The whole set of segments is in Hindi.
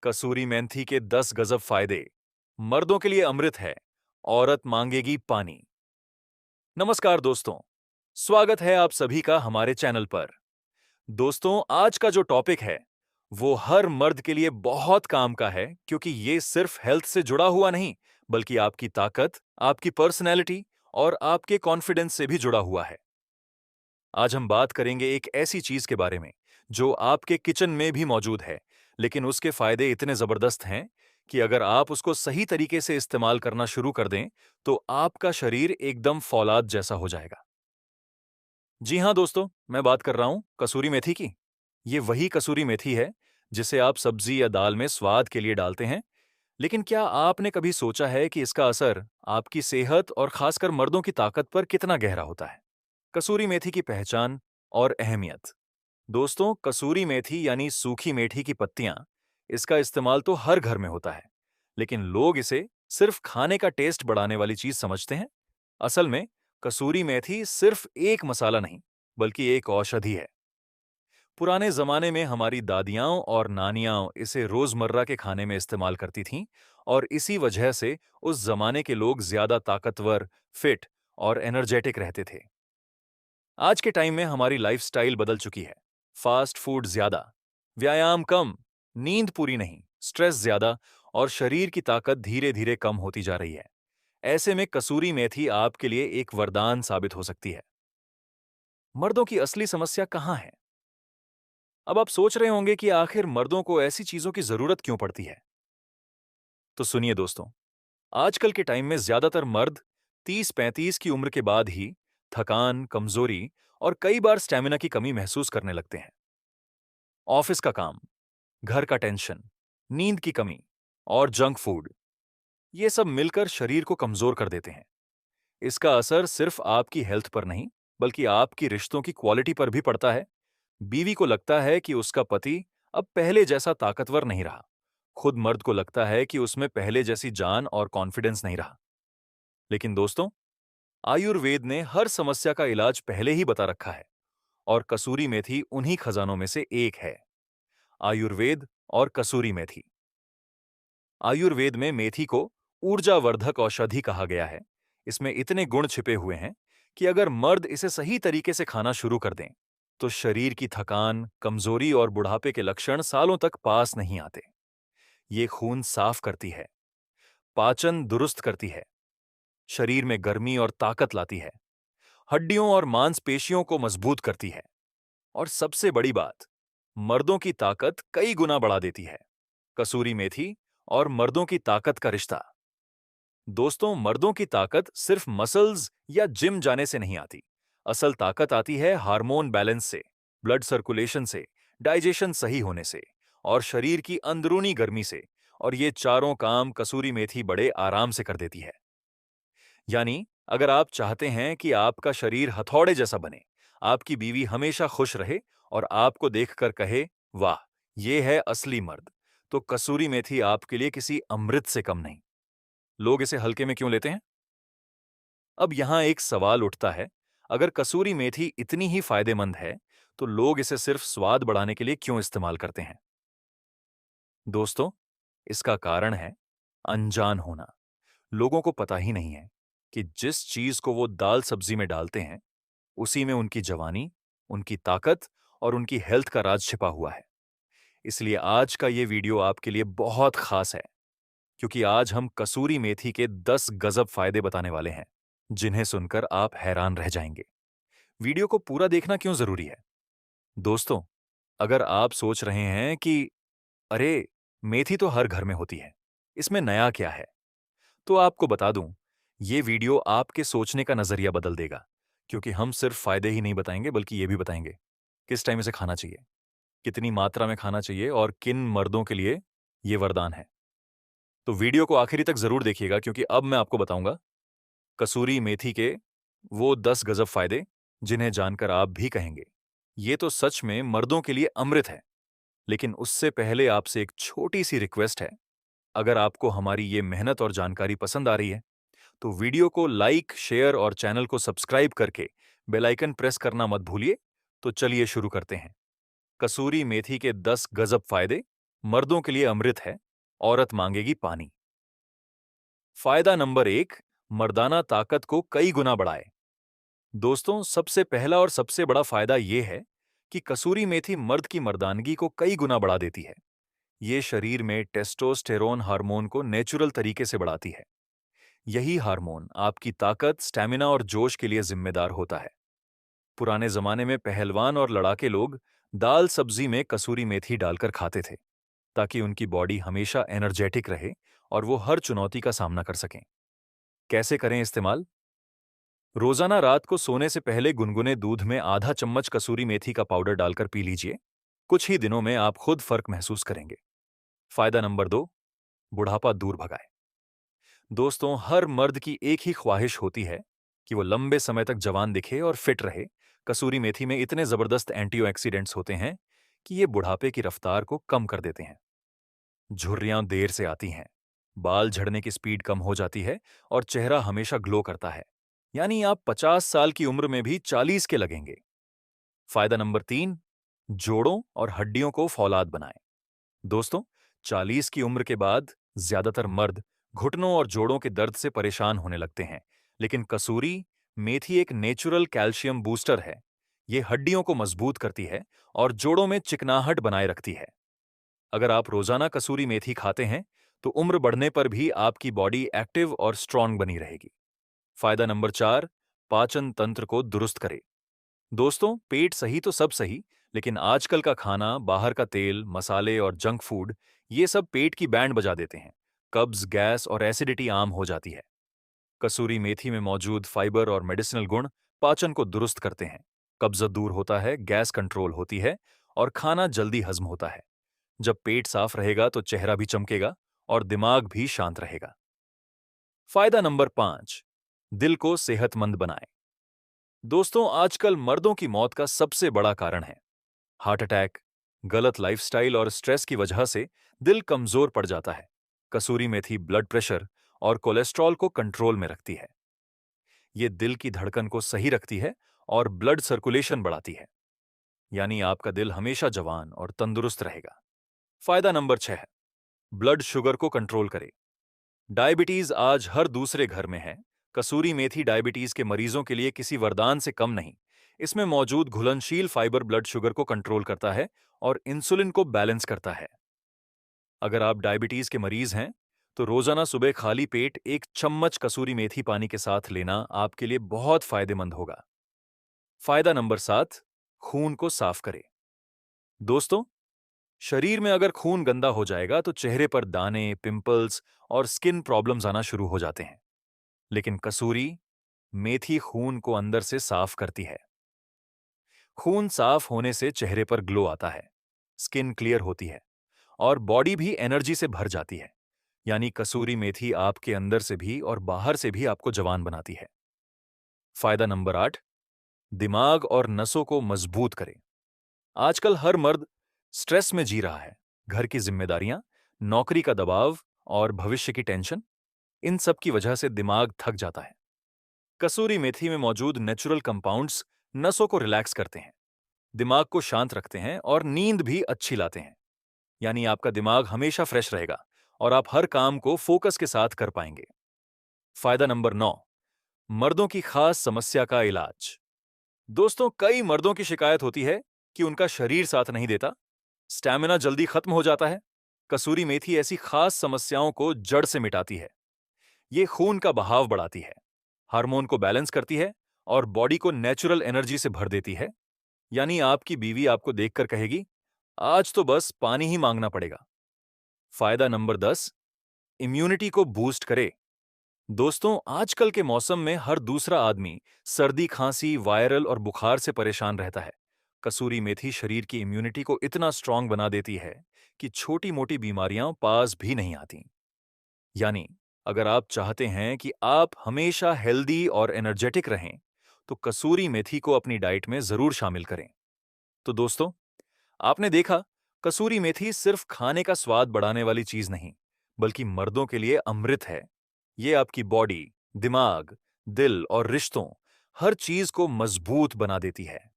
कसूरी मेंथी के 10 गजब फायदे। मर्दों के लिए अमृत है, औरत मांगेगी पानी। नमस्कार दोस्तों, स्वागत है आप सभी का हमारे चैनल पर। दोस्तों, आज का जो टॉपिक है वो हर मर्द के लिए बहुत काम का है, क्योंकि ये सिर्फ हेल्थ से जुड़ा हुआ नहीं, बल्कि आपकी ताकत, आपकी पर्सनैलिटी और आपके कॉन्फिडेंस से भी जुड़ा हुआ है। आज हम बात करेंगे एक ऐसी चीज के बारे में जो आपके किचन में भी मौजूद है, लेकिन उसके फायदे इतने जबरदस्त हैं कि अगर आप उसको सही तरीके से इस्तेमाल करना शुरू कर दें, तो आपका शरीर एकदम फौलाद जैसा हो जाएगा। जी हाँ दोस्तों, मैं बात कर रहा हूं कसूरी मेथी की। ये वही कसूरी मेथी है जिसे आप सब्जी या दाल में स्वाद के लिए डालते हैं, लेकिन क्या आपने कभी सोचा है कि इसका असर आपकी सेहत और खासकर मर्दों की ताकत पर कितना गहरा होता है? कसूरी मेथी की पहचान और अहमियत। दोस्तों, कसूरी मेथी यानी सूखी मेथी की पत्तियां, इसका इस्तेमाल तो हर घर में होता है, लेकिन लोग इसे सिर्फ खाने का टेस्ट बढ़ाने वाली चीज समझते हैं। असल में कसूरी मेथी सिर्फ एक मसाला नहीं, बल्कि एक औषधि है। पुराने जमाने में हमारी दादियां और नानियां इसे रोजमर्रा के खाने में इस्तेमाल करती थीं, और इसी वजह से उस जमाने के लोग ज्यादा ताकतवर, फिट और एनर्जेटिक रहते थे। आज के टाइम में हमारी लाइफस्टाइल बदल चुकी है। फास्ट फूड ज्यादा, व्यायाम कम, नींद पूरी नहीं, स्ट्रेस ज्यादा और शरीर की ताकत धीरे धीरे कम होती जा रही है। ऐसे में कसूरी मेथी आपके लिए एक वरदान साबित हो सकती है। मर्दों की असली समस्या कहाँ है? अब आप सोच रहे होंगे कि आखिर मर्दों को ऐसी चीजों की जरूरत क्यों पड़ती है। तो सुनिए दोस्तों, आजकल के टाइम में ज्यादातर मर्द 30-35 की उम्र के बाद ही थकान, कमजोरी और कई बार स्टेमिना की कमी महसूस करने लगते हैं। ऑफिस का काम, घर का टेंशन, नींद की कमी और जंक फूड, ये सब मिलकर शरीर को कमजोर कर देते हैं। इसका असर सिर्फ आपकी हेल्थ पर नहीं, बल्कि आपकी रिश्तों की क्वालिटी पर भी पड़ता है। बीवी को लगता है कि उसका पति अब पहले जैसा ताकतवर नहीं रहा। खुद मर्द को लगता है कि उसमें पहले जैसी जान और कॉन्फिडेंस नहीं रहा। लेकिन दोस्तों, आयुर्वेद ने हर समस्या का इलाज पहले ही बता रखा है, और कसूरी मेथी उन्हीं खजानों में से एक है। आयुर्वेद और कसूरी मेथी। आयुर्वेद में मेथी को ऊर्जावर्धक औषधि कहा गया है। इसमें इतने गुण छिपे हुए हैं कि अगर मर्द इसे सही तरीके से खाना शुरू कर दें, तो शरीर की थकान, कमजोरी और बुढ़ापे के लक्षण सालों तक पास नहीं आते। ये खून साफ करती है, पाचन दुरुस्त करती है, शरीर में गर्मी और ताकत लाती है, हड्डियों और मांसपेशियों को मजबूत करती है, और सबसे बड़ी बात, मर्दों की ताकत कई गुना बढ़ा देती है। कसूरी मेथी और मर्दों की ताकत का रिश्ता। दोस्तों, मर्दों की ताकत सिर्फ मसल्स या जिम जाने से नहीं आती। असल ताकत आती है हार्मोन बैलेंस से, ब्लड सर्कुलेशन से, डाइजेशन सही होने से और शरीर की अंदरूनी गर्मी से। और ये चारों काम कसूरी मेथी बड़े आराम से कर देती है। यानी अगर आप चाहते हैं कि आपका शरीर हथौड़े जैसा बने, आपकी बीवी हमेशा खुश रहे और आपको देखकर कहे, वाह, ये है असली मर्द, तो कसूरी मेथी आपके लिए किसी अमृत से कम नहीं। लोग इसे हल्के में क्यों लेते हैं? अब यहां एक सवाल उठता है, अगर कसूरी मेथी इतनी ही फायदेमंद है, तो लोग इसे सिर्फ स्वाद बढ़ाने के लिए क्यों इस्तेमाल करते हैं? दोस्तों, इसका कारण है अनजान होना। लोगों को पता ही नहीं है कि जिस चीज को वो दाल सब्जी में डालते हैं, उसी में उनकी जवानी, उनकी ताकत और उनकी हेल्थ का राज छिपा हुआ है। इसलिए आज का ये वीडियो आपके लिए बहुत खास है, क्योंकि आज हम कसूरी मेथी के 10 गजब फायदे बताने वाले हैं, जिन्हें सुनकर आप हैरान रह जाएंगे। वीडियो को पूरा देखना क्यों जरूरी है? दोस्तों, अगर आप सोच रहे हैं कि अरे, मेथी तो हर घर में होती है, इसमें नया क्या है, तो आपको बता दूं, ये वीडियो आपके सोचने का नजरिया बदल देगा। क्योंकि हम सिर्फ फायदे ही नहीं बताएंगे, बल्कि ये भी बताएंगे किस टाइम इसे खाना चाहिए, कितनी मात्रा में खाना चाहिए और किन मर्दों के लिए ये वरदान है। तो वीडियो को आखिरी तक जरूर देखिएगा, क्योंकि अब मैं आपको बताऊंगा कसूरी मेथी के वो 10 गजब फायदे, जिन्हें जानकर आप भी कहेंगे, ये तो सच में मर्दों के लिए अमृत है। लेकिन उससे पहले आपसे एक छोटी सी रिक्वेस्ट है। अगर आपको हमारी ये मेहनत और जानकारी पसंद आ रही है, तो वीडियो को लाइक, शेयर और चैनल को सब्सक्राइब करके बेल आइकन प्रेस करना मत भूलिए। तो चलिए शुरू करते हैं। कसूरी मेथी के 10 गजब फायदे, मर्दों के लिए अमृत है, औरत मांगेगी पानी। फायदा नंबर 1, मर्दाना ताकत को कई गुना बढ़ाए। दोस्तों, सबसे पहला और सबसे बड़ा फायदा यह है कि कसूरी मेथी मर्द की मर्दानगी को कई गुना बढ़ा देती है। ये शरीर में टेस्टोस्टेरोन हार्मोन को नेचुरल तरीके से बढ़ाती है। यही हार्मोन आपकी ताकत, स्टैमिना और जोश के लिए जिम्मेदार होता है। पुराने जमाने में पहलवान और लड़ाके लोग दाल सब्जी में कसूरी मेथी डालकर खाते थे, ताकि उनकी बॉडी हमेशा एनर्जेटिक रहे और वो हर चुनौती का सामना कर सकें। कैसे करें इस्तेमाल? रोजाना रात को सोने से पहले गुनगुने दूध में आधा चम्मच कसूरी मेथी का पाउडर डालकर पी लीजिए। कुछ ही दिनों में आप खुद फर्क महसूस करेंगे। फायदा नंबर 2, बुढ़ापा दूर भगाए। दोस्तों, हर मर्द की एक ही ख्वाहिश होती है कि वो लंबे समय तक जवान दिखे और फिट रहे। कसूरी मेथी में इतने जबरदस्त एंटीऑक्सीडेंट्स होते हैं कि ये बुढ़ापे की रफ्तार को कम कर देते हैं। झुर्रियां देर से आती हैं, बाल झड़ने की स्पीड कम हो जाती है और चेहरा हमेशा ग्लो करता है। यानी आप 50 साल की उम्र में भी 40 के लगेंगे। फायदा नंबर 3, जोड़ों और हड्डियों को फौलाद बनाएं। दोस्तों, 40 की उम्र के बाद ज्यादातर मर्द घुटनों और जोड़ों के दर्द से परेशान होने लगते हैं, लेकिन कसूरी मेथी एक नेचुरल कैल्शियम बूस्टर है। ये हड्डियों को मजबूत करती है और जोड़ों में चिकनाहट बनाए रखती है। अगर आप रोजाना कसूरी मेथी खाते हैं, तो उम्र बढ़ने पर भी आपकी बॉडी एक्टिव और स्ट्रांग बनी रहेगी। फायदा नंबर 4, पाचन तंत्र को दुरुस्त करे। दोस्तों, पेट सही तो सब सही, लेकिन आजकल का खाना, बाहर का तेल, मसाले और जंक फूड, ये सब पेट की बैंड बजा देते हैं। कब्ज, गैस और एसिडिटी आम हो जाती है। कसूरी मेथी में मौजूद फाइबर और मेडिसिनल गुण पाचन को दुरुस्त करते हैं। कब्ज दूर होता है, गैस कंट्रोल होती है और खाना जल्दी हजम होता है। जब पेट साफ रहेगा तो चेहरा भी चमकेगा और दिमाग भी शांत रहेगा। फायदा नंबर 5, दिल को सेहतमंद बनाए। दोस्तों, आजकल मर्दों की मौत का सबसे बड़ा कारण है हार्ट अटैक। गलत लाइफस्टाइल और स्ट्रेस की वजह से दिल कमजोर पड़ जाता है। कसूरी मेथी ब्लड प्रेशर और कोलेस्ट्रॉल को कंट्रोल में रखती है। ये दिल की धड़कन को सही रखती है और ब्लड सर्कुलेशन बढ़ाती है। यानी आपका दिल हमेशा जवान और तंदुरुस्त रहेगा। फायदा नंबर 6, ब्लड शुगर को कंट्रोल करे। डायबिटीज आज हर दूसरे घर में है। कसूरी मेथी डायबिटीज के मरीजों के लिए किसी वरदान से कम नहीं। इसमें मौजूद घुलनशील फाइबर ब्लड शुगर को कंट्रोल करता है और इंसुलिन को बैलेंस करता है। अगर आप डायबिटीज के मरीज हैं, तो रोजाना सुबह खाली पेट एक चम्मच कसूरी मेथी पानी के साथ लेना आपके लिए बहुत फायदेमंद होगा। फायदा नंबर 7, खून को साफ करे। दोस्तों, शरीर में अगर खून गंदा हो जाएगा तो चेहरे पर दाने, पिंपल्स और स्किन प्रॉब्लम्स आना शुरू हो जाते हैं। लेकिन कसूरी मेथी खून को अंदर से साफ करती है। खून साफ होने से चेहरे पर ग्लो आता है, स्किन क्लियर होती है और बॉडी भी एनर्जी से भर जाती है। यानी कसूरी मेथी आपके अंदर से भी और बाहर से भी आपको जवान बनाती है। फायदा नंबर 8, दिमाग और नसों को मजबूत करे। आजकल हर मर्द स्ट्रेस में जी रहा है। घर की जिम्मेदारियां, नौकरी का दबाव और भविष्य की टेंशन, इन सब की वजह से दिमाग थक जाता है। कसूरी मेथी में मौजूद नेचुरल कंपाउंड्स नसों को रिलैक्स करते हैं, दिमाग को शांत रखते हैं और नींद भी अच्छी लाते हैं। यानी आपका दिमाग हमेशा फ्रेश रहेगा और आप हर काम को फोकस के साथ कर पाएंगे। फायदा नंबर 9, मर्दों की खास समस्या का इलाज। दोस्तों, कई मर्दों की शिकायत होती है कि उनका शरीर साथ नहीं देता, स्टैमिना जल्दी खत्म हो जाता है। कसूरी मेथी ऐसी खास समस्याओं को जड़ से मिटाती है। ये खून का बहाव बढ़ाती है, हार्मोन को बैलेंस करती है और बॉडी को नेचुरल एनर्जी से भर देती है। यानी आपकी बीवी आपको देखकर कहेगी, आज तो बस पानी ही मांगना पड़ेगा। फायदा नंबर 10, इम्यूनिटी को बूस्ट करे। दोस्तों, आजकल के मौसम में हर दूसरा आदमी सर्दी, खांसी, वायरल और बुखार से परेशान रहता है। कसूरी मेथी शरीर की इम्यूनिटी को इतना स्ट्रांग बना देती है कि छोटी-मोटी बीमारियां पास भी नहीं आती। यानी अगर आप चाहते हैं कि आप हमेशा हेल्दी और एनर्जेटिक रहें, तो कसूरी मेथी को अपनी डाइट में जरूर शामिल करें। तो दोस्तों, आपने देखा, कसूरी मेथी सिर्फ खाने का स्वाद बढ़ाने वाली चीज नहीं, बल्कि मर्दों के लिए अमृत है। ये आपकी बॉडी, दिमाग, दिल और रिश्तों, हर चीज को मजबूत बना देती है।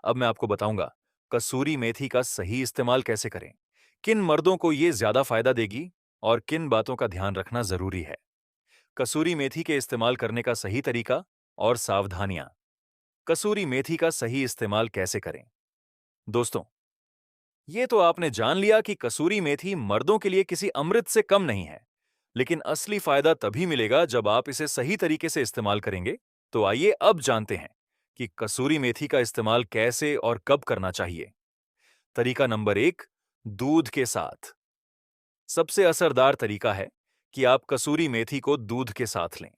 अब मैं आपको बताऊंगा कसूरी मेथी का सही इस्तेमाल कैसे करें, किन मर्दों को ये ज्यादा फायदा देगी और किन बातों का ध्यान रखना जरूरी है। कसूरी मेथी के इस्तेमाल करने का सही तरीका और सावधानियां। कसूरी मेथी का सही इस्तेमाल कैसे करें। दोस्तों, ये तो आपने जान लिया कि कसूरी मेथी मर्दों के लिए किसी अमृत से कम नहीं है, लेकिन असली फायदा तभी मिलेगा जब आप इसे सही तरीके से इस्तेमाल करेंगे। तो आइए अब जानते हैं कि कसूरी मेथी का इस्तेमाल कैसे और कब करना चाहिए। तरीका नंबर 1, दूध के साथ। सबसे असरदार तरीका है कि आप कसूरी मेथी को दूध के साथ लें।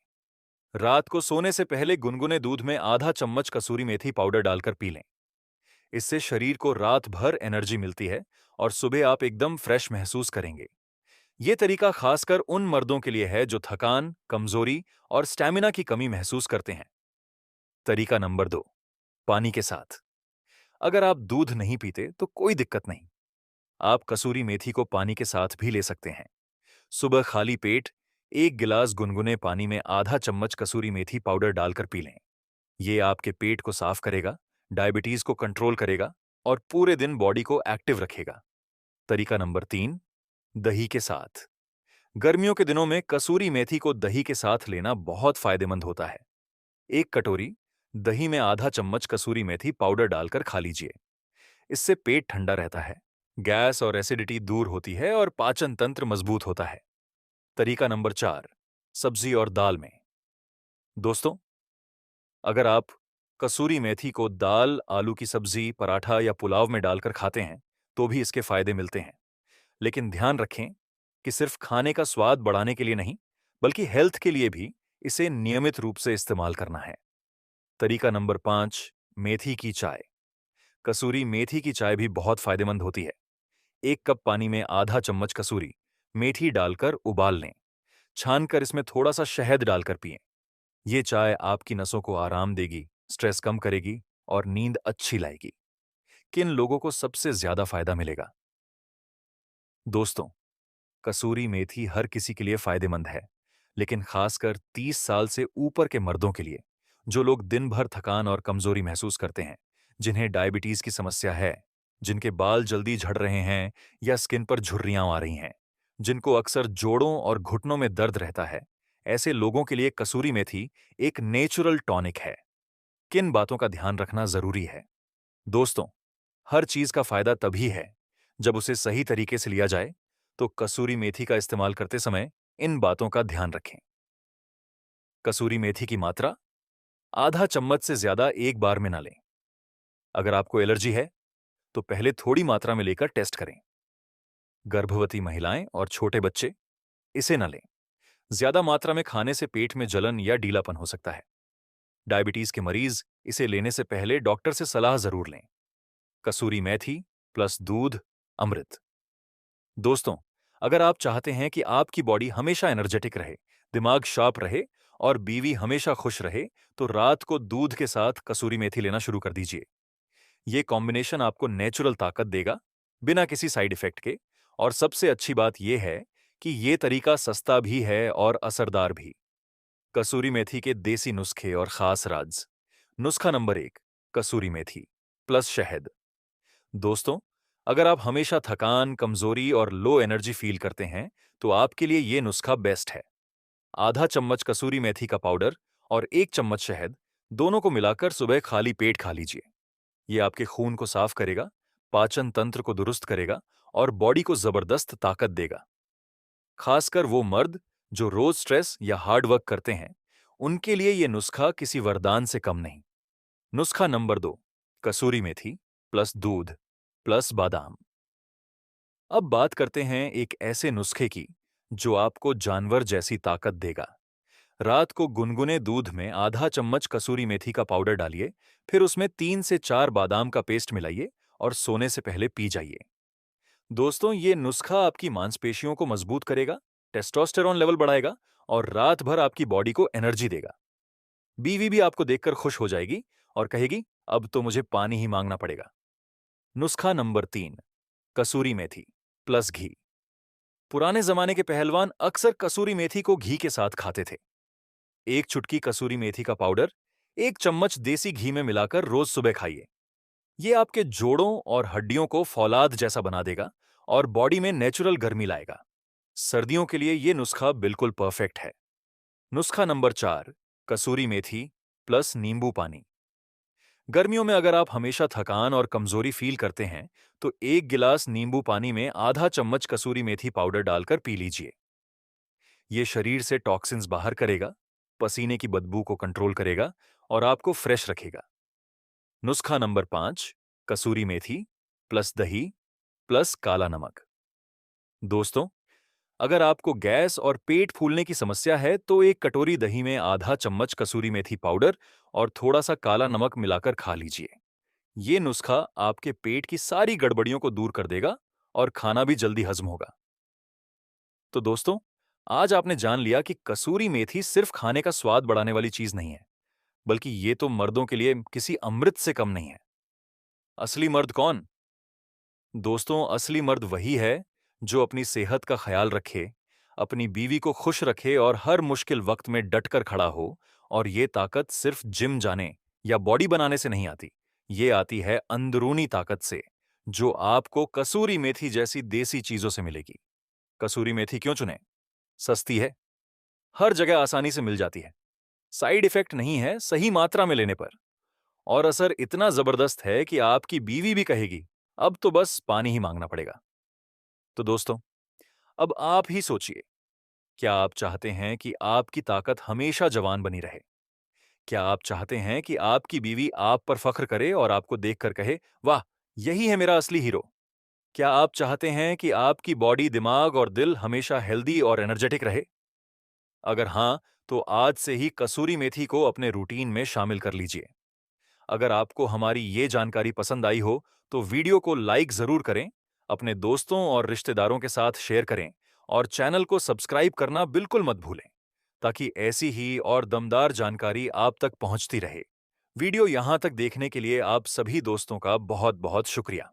रात को सोने से पहले गुनगुने दूध में आधा चम्मच कसूरी मेथी पाउडर डालकर पी लें। इससे शरीर को रात भर एनर्जी मिलती है और सुबह आप एकदम फ्रेश महसूस करेंगे। ये तरीका खासकर उन मर्दों के लिए है जो थकान, कमजोरी और स्टैमिना की कमी महसूस करते हैं। तरीका नंबर 2, पानी के साथ। अगर आप दूध नहीं पीते तो कोई दिक्कत नहीं, आप कसूरी मेथी को पानी के साथ भी ले सकते हैं। सुबह खाली पेट 1 गिलास गुनगुने पानी में आधा चम्मच कसूरी मेथी पाउडर डालकर पी लें। ये आपके पेट को साफ करेगा, डायबिटीज को कंट्रोल करेगा और पूरे दिन बॉडी को एक्टिव रखेगा। तरीका नंबर 3, दही के साथ। गर्मियों के दिनों में कसूरी मेथी को दही के साथ लेना बहुत फायदेमंद होता है। 1 कटोरी दही में आधा चम्मच कसूरी मेथी पाउडर डालकर खा लीजिए। इससे पेट ठंडा रहता है, गैस और एसिडिटी दूर होती है और पाचन तंत्र मजबूत होता है। तरीका नंबर 4, सब्जी और दाल में। दोस्तों, अगर आप कसूरी मेथी को दाल, आलू की सब्जी, पराठा या पुलाव में डालकर खाते हैं, तो भी इसके फायदे मिलते हैं। लेकिन ध्यान रखें कि सिर्फ खाने का स्वाद बढ़ाने के लिए नहीं, बल्कि हेल्थ के लिए भी इसे नियमित रूप से इस्तेमाल करना है। तरीका नंबर 5, मेथी की चाय। कसूरी मेथी की चाय भी बहुत फायदेमंद होती है। 1 कप पानी में आधा चम्मच कसूरी मेथी डालकर उबाल लें। छानकर इसमें थोड़ा सा शहद डालकर पिएं। ये चाय आपकी नसों को आराम देगी, स्ट्रेस कम करेगी और नींद अच्छी लाएगी। किन लोगों को सबसे ज्यादा फायदा मिलेगा? दोस्तों, कसूरी मेथी हर किसी के लिए फायदेमंद है, लेकिन खासकर 30 साल से ऊपर के मर्दों के लिए, जो लोग दिन भर थकान और कमजोरी महसूस करते हैं, जिन्हें डायबिटीज की समस्या है, जिनके बाल जल्दी झड़ रहे हैं या स्किन पर झुर्रियां आ रही हैं, जिनको अक्सर जोड़ों और घुटनों में दर्द रहता है, ऐसे लोगों के लिए कसूरी मेथी एक नेचुरल टॉनिक है। किन बातों का ध्यान रखना जरूरी है? दोस्तों, हर चीज का फायदा तभी है जब उसे सही तरीके से लिया जाए। तो कसूरी मेथी का इस्तेमाल करते समय इन बातों का ध्यान रखें। कसूरी मेथी की मात्रा आधा चम्मच से ज्यादा एक बार में ना लें। अगर आपको एलर्जी है तो पहले थोड़ी मात्रा में लेकर टेस्ट करें। गर्भवती महिलाएं और छोटे बच्चे इसे न लें। ज्यादा मात्रा में खाने से पेट में जलन या ढीलापन हो सकता है। डायबिटीज के मरीज इसे लेने से पहले डॉक्टर से सलाह जरूर लें। कसूरी मेथी प्लस दूध, अमृत। दोस्तों, अगर आप चाहते हैं कि आपकी बॉडी हमेशा एनर्जेटिक रहे, दिमाग शार्प रहे और बीवी हमेशा खुश रहे, तो रात को दूध के साथ कसूरी मेथी लेना शुरू कर दीजिए। ये कॉम्बिनेशन आपको नेचुरल ताकत देगा, बिना किसी साइड इफेक्ट के। और सबसे अच्छी बात यह है कि ये तरीका सस्ता भी है और असरदार भी। कसूरी मेथी के देसी नुस्खे और खास राज। नुस्खा नंबर 1, कसूरी मेथी प्लस शहद। दोस्तों, अगर आप हमेशा थकान, कमजोरी और लो एनर्जी फील करते हैं, तो आपके लिए ये नुस्खा बेस्ट है। आधा चम्मच कसूरी मेथी का पाउडर और 1 चम्मच शहद, दोनों को मिलाकर सुबह खाली पेट खा लीजिए। ये आपके खून को साफ करेगा, पाचन तंत्र को दुरुस्त करेगा और बॉडी को जबरदस्त ताकत देगा। खासकर वो मर्द जो रोज स्ट्रेस या हार्ड वर्क करते हैं, उनके लिए ये नुस्खा किसी वरदान से कम नहीं। नुस्खा नंबर 2, कसूरी मेथी प्लस दूध प्लस बादाम। अब बात करते हैं एक ऐसे नुस्खे की जो आपको जानवर जैसी ताकत देगा। रात को गुनगुने दूध में आधा चम्मच कसूरी मेथी का पाउडर डालिए, फिर उसमें 3 से 4 बादाम का पेस्ट मिलाइए और सोने से पहले पी जाइए। दोस्तों, ये नुस्खा आपकी मांसपेशियों को मजबूत करेगा, टेस्टोस्टेरोन लेवल बढ़ाएगा और रात भर आपकी बॉडी को एनर्जी देगा। बीवी भी आपको देखकर खुश हो जाएगी और कहेगी, अब तो मुझे पानी ही मांगना पड़ेगा। नुस्खा नंबर 3, कसूरी मेथी प्लस घी। पुराने जमाने के पहलवान अक्सर कसूरी मेथी को घी के साथ खाते थे। 1 चुटकी कसूरी मेथी का पाउडर 1 चम्मच देसी घी में मिलाकर रोज सुबह खाइए। ये आपके जोड़ों और हड्डियों को फौलाद जैसा बना देगा और बॉडी में नेचुरल गर्मी लाएगा। सर्दियों के लिए ये नुस्खा बिल्कुल परफेक्ट है। नुस्खा नंबर 4, कसूरी मेथी प्लस नींबू पानी। गर्मियों में अगर आप हमेशा थकान और कमजोरी फील करते हैं, तो 1 गिलास नींबू पानी में आधा चम्मच कसूरी मेथी पाउडर डालकर पी लीजिए। ये शरीर से टॉक्सिन्स बाहर करेगा, पसीने की बदबू को कंट्रोल करेगा और आपको फ्रेश रखेगा। नुस्खा नंबर 5, कसूरी मेथी प्लस दही प्लस काला नमक। दोस्तों, अगर आपको गैस और पेट फूलने की समस्या है, तो 1 कटोरी दही में आधा चम्मच कसूरी मेथी पाउडर और थोड़ा सा काला नमक मिलाकर खा लीजिए। ये नुस्खा आपके पेट की सारी गड़बड़ियों को दूर कर देगा और खाना भी जल्दी हजम होगा। तो दोस्तों, आज आपने जान लिया कि कसूरी मेथी सिर्फ खाने का स्वाद बढ़ाने वाली चीज नहीं है, बल्कि ये तो मर्दों के लिए किसी अमृत से कम नहीं है। असली मर्द कौन? दोस्तों, असली मर्द वही है जो अपनी सेहत का ख्याल रखे, अपनी बीवी को खुश रखे और हर मुश्किल वक्त में डटकर खड़ा हो। और ये ताकत सिर्फ जिम जाने या बॉडी बनाने से नहीं आती, ये आती है अंदरूनी ताकत से, जो आपको कसूरी मेथी जैसी देसी चीजों से मिलेगी। कसूरी मेथी क्यों चुने? सस्ती है, हर जगह आसानी से मिल जाती है, साइड इफेक्ट नहीं है सही मात्रा में लेने पर, और असर इतना जबरदस्त है कि आपकी बीवी भी कहेगी, अब तो बस पानी ही मांगना पड़ेगा। तो दोस्तों, अब आप ही सोचिए, क्या आप चाहते हैं कि आपकी ताकत हमेशा जवान बनी रहे? क्या आप चाहते हैं कि आपकी बीवी आप पर फख्र करे और आपको देखकर कहे, वाह, यही है मेरा असली हीरो? क्या आप चाहते हैं कि आपकी बॉडी, दिमाग और दिल हमेशा हेल्दी और एनर्जेटिक रहे? अगर हाँ, तो आज से ही कसूरी मेथी को अपने रूटीन में शामिल कर लीजिए। अगर आपको हमारी ये जानकारी पसंद आई हो, तो वीडियो को लाइक जरूर करें, अपने दोस्तों और रिश्तेदारों के साथ शेयर करें और चैनल को सब्सक्राइब करना बिल्कुल मत भूलें, ताकि ऐसी ही और दमदार जानकारी आप तक पहुंचती रहे। वीडियो यहां तक देखने के लिए आप सभी दोस्तों का बहुत बहुत शुक्रिया।